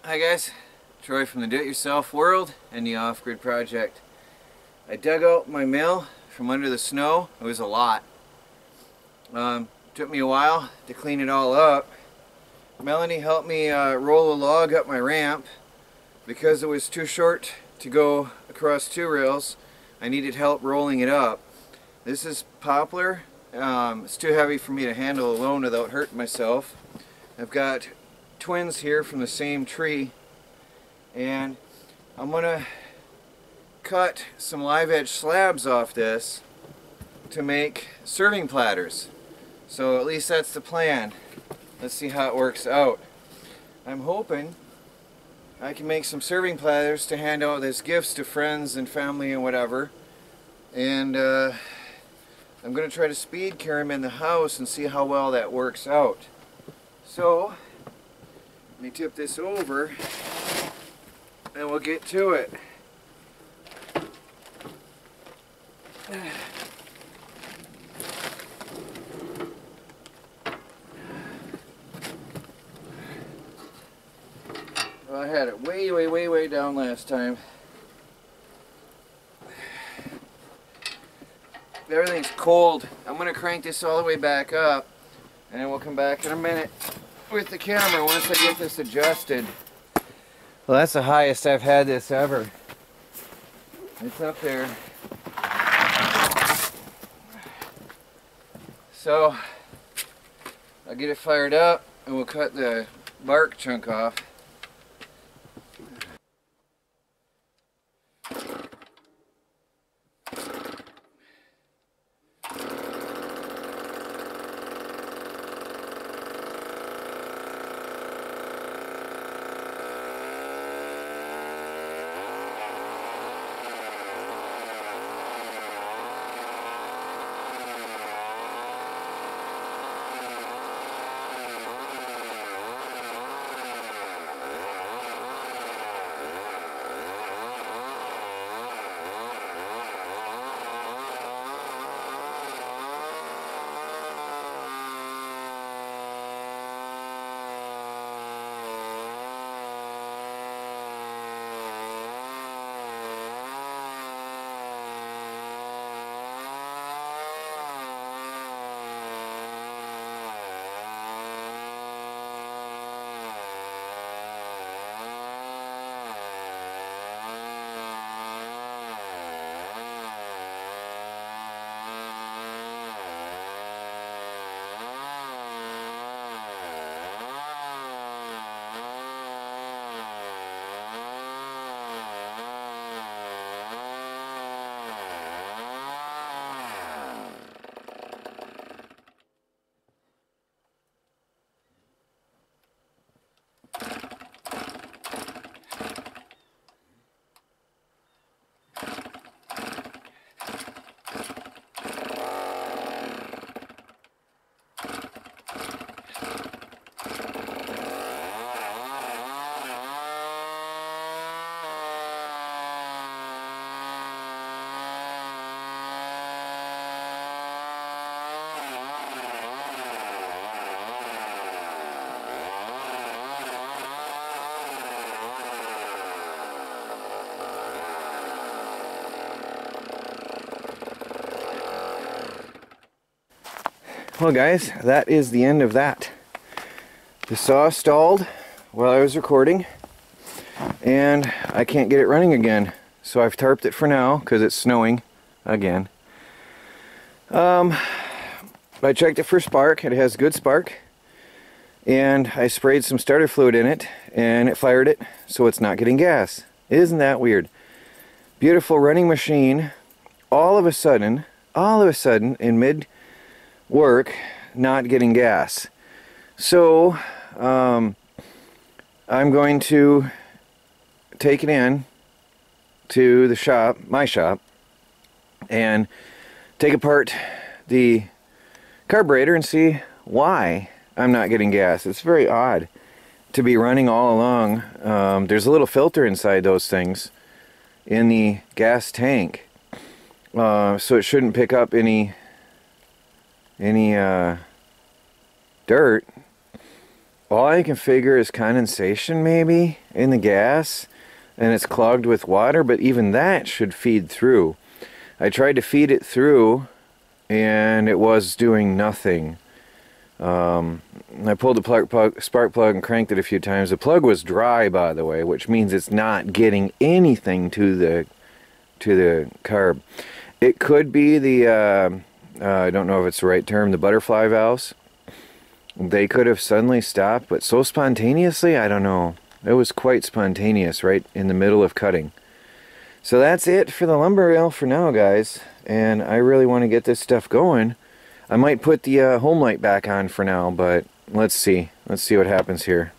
Hi guys, Troy from the Do-It-Yourself World and the Off-Grid Project. I dug out my mill from under the snow. It was a lot. Took me a while to clean it all up. Melanie helped me roll a log up my ramp. Because it was too short to go across two rails, I needed help rolling it up. This is poplar. It's too heavy for me to handle alone without hurting myself. I've got twins here from the same tree, and I'm gonna cut some live edge slabs off this to make serving platters. So at least that's the plan. Let's see how it works out. I'm hoping I can make some serving platters to hand out as gifts to friends and family and whatever, and I'm gonna try to speed carry them in the house and see how well that works out. So let me tip this over and we'll get to it. Well, I had it way down last time. Everything's cold. I'm going to crank this all the way back up, and then we'll come back in a minute with the camera once I get this adjusted. Well, that's the highest I've had this ever. It's up there. So I'll get it fired up and we'll cut the bark chunk off. Well guys, that is the end of that. The saw stalled while I was recording and I can't get it running again. So I've tarped it for now because it's snowing again. I checked it for spark. It has good spark. And I sprayed some starter fluid in it and it fired it, so it's not getting gas. Isn't that weird? Beautiful running machine. All of a sudden in mid work, not getting gas. So I'm going to take it in to the shop, my shop, and take apart the carburetor and see why I'm not getting gas. It's very odd to be running all along. There's a little filter inside those things in the gas tank, so it shouldn't pick up any dirt, all I can figure is condensation maybe in the gas, and it's clogged with water, but even that should feed through. I tried to feed it through and it was doing nothing. I pulled the spark plug and cranked it a few times. The plug was dry, by the way, which means it's not getting anything to the carb. It could be the I don't know if it's the right term, the butterfly valves. They could have suddenly stopped, but so spontaneously, I don't know. It was quite spontaneous right in the middle of cutting. So that's it for the lumber rail for now, guys. And I really want to get this stuff going. I might put the home light back on for now, but let's see. Let's see what happens here.